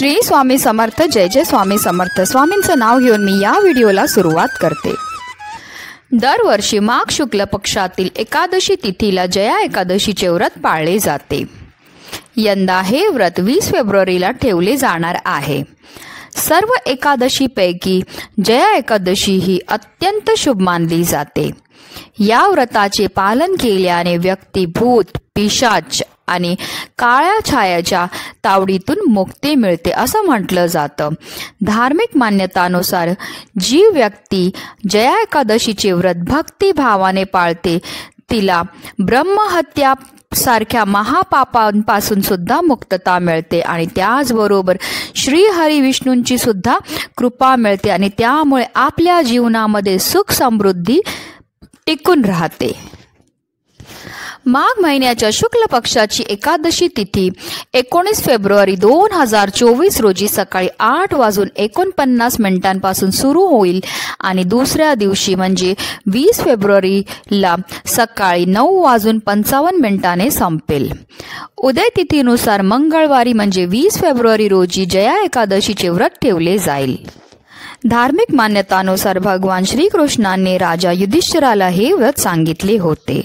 श्री स्वामी समर्थ। जय जय स्वामी समर्थ। स्वामींचं नाव घेऊन मी या व्हिडिओला सुरुवात करते। दरवर्षी माघ शुक्ल पक्षातील एकादशी तिथीला जया एकादशीचे व्रत पाळले जाते। यंदा हे व्रत 20 फेब्रुवारीला ठेवले जाणार आहे। सर्व एकादशीपैकी जया एकादशी ही अत्यंत शुभ मानली जाते। या व्रताचे पालन केल्याने व्यक्ती भूत, पिशाच आणि काळ्या छायाच्या तावडीतून मुक्ती मिळते असं म्हटलं जातं। धार्मिक मान्यतानुसार जी व्यक्ती जया एकादशीचे व्रत भक्तिभावाने पाळते तिला ब्रह्महत्या सारख्या महापापांपासून सुद्धा मुक्तता मिळते आणि त्याचबरोबर श्री हरी विष्णूंची सुद्धा कृपा मिळते आणि त्यामुळे आपल्या जीवनामध्ये सुख समृद्धी टिकून राहते। माघ महिन्याच्या शुक्ल पक्षाची एकादशी तिथी 19 फेब्रुवारी 2024 रोजी सकाळी 8:49 सुरू होईल आणि दुसऱ्या दिवशी म्हणजे 20 फेब्रुवारीला सकाळी 9:55 संपेल। उदय तिथीनुसार मंगळवारी म्हणजे 20 फेब्रुवारी रोजी जया एकादशीचे व्रत ठेवले जाईल। धार्मिक मान्यतानुसार भगवान श्रीकृष्णाने राजा युधिष्ठिराला हे व्रत सांगितले होते।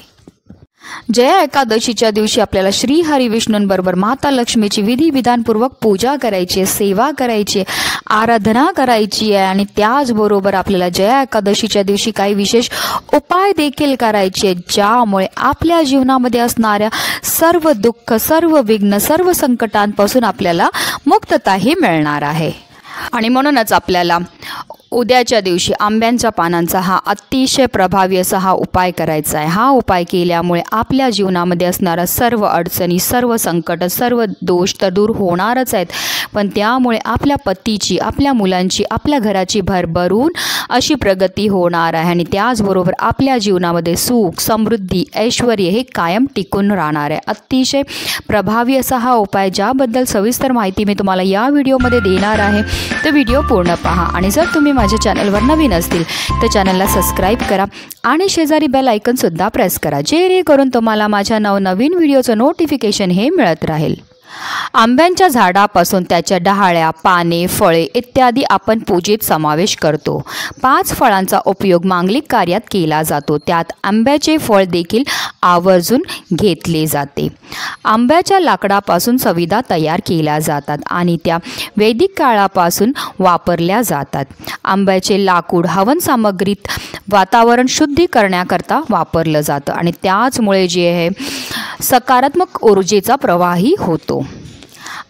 जया एकादशीच्या दिवशी आपल्याला श्री हरी विष्णूंबरोबर माता लक्ष्मीची विधिविधानपूर्वक पूजा करायची, सेवा करायची, आराधना करायची आहे आणि त्याचबरोबर आपल्याला जया एकादशीच्या दिवशी काही विशेष उपाय देखील करायचे ज्यामुळे आपल्या जीवनामध्ये असणाऱ्या सर्व दुःख, सर्व विघ्न, सर्व संकटांपासून आपल्याला मुक्तताही मिळणार आहे। आणि म्हणूनच आपल्याला उद्याच्या दिवशी आंब्यांच्या पानांचा हा अतिशय प्रभावी असा हा उपाय करायचा आहे। हा उपाय केल्यामुळे आपल्या जीवनामध्ये असणारा सर्व अडचणी, सर्व संकट, सर्व दोष तर दूर होणारच आहेत, पण त्यामुळे आपल्या पतीची, आपल्या मुलांची, आपल्या घराची भरभरून अशी प्रगती होणार आहे आणि त्याचबरोबर आपल्या जीवनामध्ये सुख, समृद्धी, ऐश्वर हे कायम टिकून राहणार आहे। अतिशय प्रभावी असा हा उपाय ज्याबद्दल सविस्तर माहिती मी तुम्हाला या व्हिडिओमध्ये देणार आहे, तर व्हिडिओ पूर्ण पहा। आणि जर तुम्ही माझ्या चॅनलवर नवीन असतील तर चॅनलला सबस्क्राईब करा आणि शेजारी बेल आयकॉन सुद्धा प्रेस करा, जेणेकरून तुम्हाला माझ्या नवनवीन व्हिडिओचं नोटिफिकेशन हे मिळत राहील। आंब्यांच्या झाडापासून त्याच्या डहाळ्या, पाने, फळे इत्यादी आपण पूजेत समावेश करतो। 5 फळांचा उपयोग मांगलिक कार्यात केला जातो, त्यात आंब्याचे फळ देखील आवर्जून घेतले जाते। आंब्याच्या लाकडापासून सविधा तयार केल्या जातात आणि त्या वैदिक काळापासून वापरल्या जातात। आंब्याचे लाकूड हवन सामग्रीत वातावरण शुद्धी करण्याकरता वापरलं जातं आणि त्याचमुळे जे आहे सकारात्मक ऊर्जेचा प्रवाही होतो।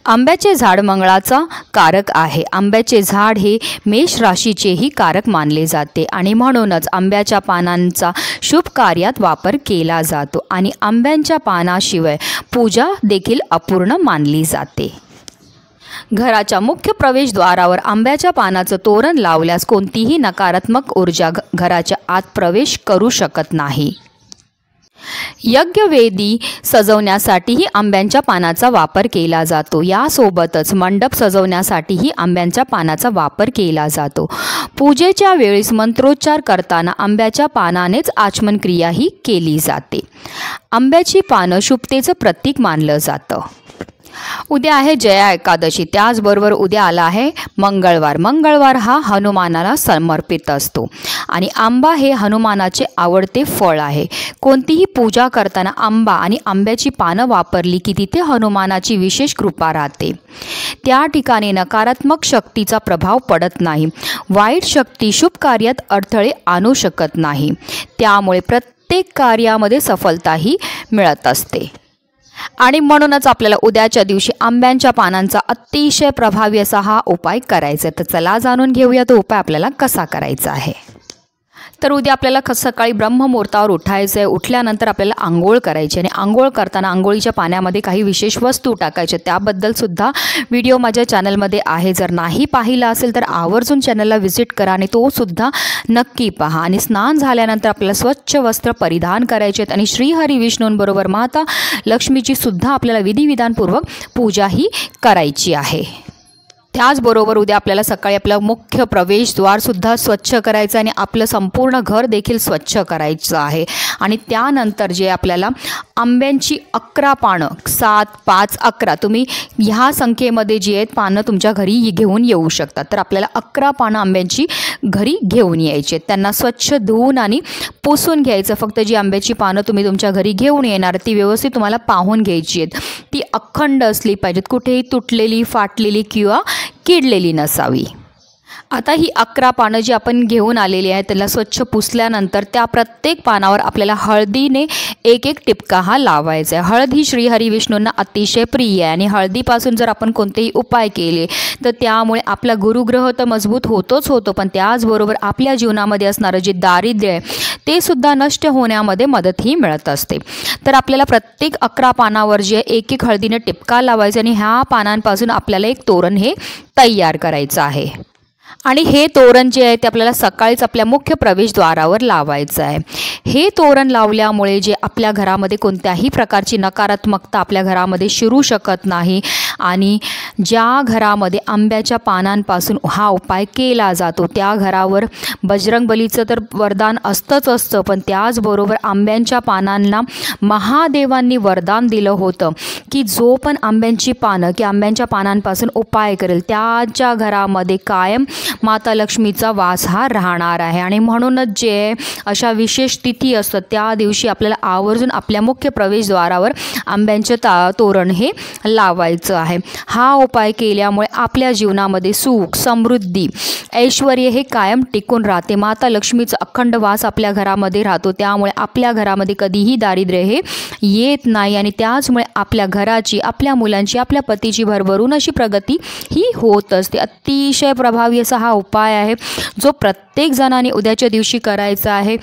आंब्याचे झाड मंगळाचा कारक आहे। आंब्याचे झाड हे मेष राशीचेही कारक मानले जाते आणि म्हणूनच आंब्याच्या पानांचा शुभ कार्यात वापर केला जातो आणि आंब्यांच्या पानाशिवाय पूजा देखील अपूर्ण मानली जाते। घराच्या मुख्य प्रवेशद्वारावर आंब्याच्या पानाचं तोरण लावल्यास कोणतीही नकारात्मक ऊर्जा घराच्या आत प्रवेश करू शकत नाही। यज्ञवेदी सजवण्यासाठीही आंब्यांच्या पानाचा वापर केला जातो। यासोबतच मंडप सजवण्यासाठीही आंब्यांच्या पानाचा वापर केला जातो। पूजेच्या वेळेस मंत्रोच्चार करताना आंब्याच्या पानानेच आचमन क्रियाही केली जाते। आंब्याची पानं शुभतेचं प्रतीक मानलं जातं। उद्या आहे जया एकादशी, त्याचबरोबर उद्या आला आहे मंगळवार। मंगळवार हा हनुमानाला समर्पित असतो आणि आंबा हे हनुमानाचे आवडते फळ आहे। कोणतीही पूजा करताना आंबा आणि आंब्याची पानं वापरली की तिथे हनुमानाची विशेष कृपा राहते। त्या ठिकाणी नकारात्मक शक्तीचा प्रभाव पडत नाही, वाईट शक्ती शुभ कार्यात अडथळे आणू शकत नाही, त्यामुळे प्रत्येक कार्यामध्ये सफलताही मिळत असते। आणि म्हणूनच आपल्याला उद्याच्या दिवशी आंब्यांच्या पानांचा अतिशय प्रभावी असा हा उपाय करायचा आहे। तर चला जाणून घेऊया तो उपाय आपल्याला कसा करायचा आहे। तर उद्या आपल्याला सकाळी ब्रह्ममुहूर्तावर उठायचं आहे। उठल्यानंतर आपल्याला आंघोळ करायची आणि आंघोळ करताना आंघोळीच्या पाण्यामध्ये काही विशेष वस्तू टाकायच्या, त्याबद्दल सुद्धा व्हिडिओ माझ्या चॅनलमध्ये आहे। जर नाही पाहिला असेल तर आवर्जून चॅनलला व्हिजिट करा आणि तो सुद्धा नक्की पहा। आणि स्नान झाल्यानंतर आपल्याला स्वच्छ वस्त्र परिधान करायचे आहेत आणि श्री हरी विष्णूंबरोबर माता लक्ष्मीची सुद्धा आपल्याला विधिविधानपूर्वक पूजाही करायची आहे। त्याचबरोबर उद्या आपल्याला सकाळी आपलं मुख्य प्रवेशद्वार सुद्धा स्वच्छ करायचं आणि आपलं संपूर्ण घर देखील स्वच्छ करायचं आहे। आणि त्यानंतर जे आपल्याला आंब्यांची 11 पानं, 7, 5, 11 तुम्ही ह्या संख्येमध्ये जी आहेत पानं तुमच्या घरी घेऊन येऊ शकतात. तर आपल्याला 11 पानं आंब्यांची घरी घेऊन यायची आहेत. त्यांना स्वच्छ धुवून आणि पुसून घ्यायचं. फक्त जी आंब्याची पानं तुम्ही तुमच्या घरी घेऊन येणार ती व्यवस्थित तुम्हाला पाहून घ्यायची आहेत. ती अखंड असली पाहिजेत, कुठेही तुटलेली, फाटलेली किंवा किडलेली नसावी. आता ही 11 पानं जी आपण घेऊन आलेली आहेत त्याला स्वच्छ पुसल्यानंतर त्या प्रत्येक पानावर आपल्याला हळदीने एक टिपका हा लावायचा आहे. हळद ही श्रीहरी विष्णूंना अतिशय प्रिय आहे आणि हळदीपासून जर आपण कोणतेही उपाय केले तर त्यामुळे आपला गुरुग्रह तर मजबूत होतो, पण त्याचबरोबर आपल्या जीवनामध्ये असणारं जे दारिद्र्य आहे ते सुद्धा नष्ट होण्यामध्ये मदतही मिळत असते. तर आपल्याला प्रत्येक 11 पानावर जे एक हळदीने टिपका लावायचा आणि ह्या पानांपासून आपल्याला एक तोरण हे तयार करायचं आहे. आणि हे तोरण जे आहे ते आपल्याला सकाळीच आपल्या मुख्य प्रवेशद्वारावर लावायचं आहे. हे तोरण लावल्यामुळे जे आपल्या घरामध्ये कोणत्याही प्रकारची नकारात्मकता आपल्या घरामध्ये शिरू शकत नाही आणि ज्या घरामध्ये आंब्याच्या पानांपासून हा उपाय केला जातो त्या घरावर बजरंगबलीचं तर वरदान असतं, पण त्याचबरोबर आंब्यांच्या पानांना महादेवांनी वरदान दिलं होतं की जो पण आंब्यांची पानं की आंब्यांच्या पानांपासून उपाय करेल त्याच्या घरामध्ये कायम माता लक्ष्मीचा वास हा राहणार आहे. आणि म्हणूनच जे अशा विशेष तिथी असतात त्या दिवशी आपल्याला आवर्जून आपल्या मुख्य प्रवेशद्वारावर आंब्यांचे तोरण हे लावायचं आहे. हा उपाय केल्यामुळे आपल्या जीवनामध्ये सुख, समृद्धी, ऐश्वर हे कायम टिकून राहते. माता लक्ष्मीचा अखंड वास आपल्या घरामध्ये राहतो. त्यामुळे आपल्या घरामध्ये कधीही दारिद्र्य हे येत नाही आणि त्याचमुळे आपल्या घराची, आपल्या मुलांची, आपल्या पतीची भरभरून अशी प्रगती ही होत असते. अतिशय प्रभावी असा हा उपाय आहे जो प्रत्येक जणाने उद्याच्या दिवशी करायचा आहे.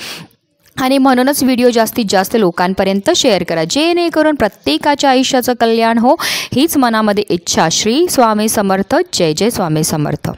आणि म्हणूनच व्हिडिओ जास्तीत जास्त लोकांपर्यंत शेअर करा जेणेकरून प्रत्येकाच्या आयुष्याचं कल्याण हो हीच मनामध्ये इच्छा. श्री स्वामी समर्थ. जय जय स्वामी समर्थ.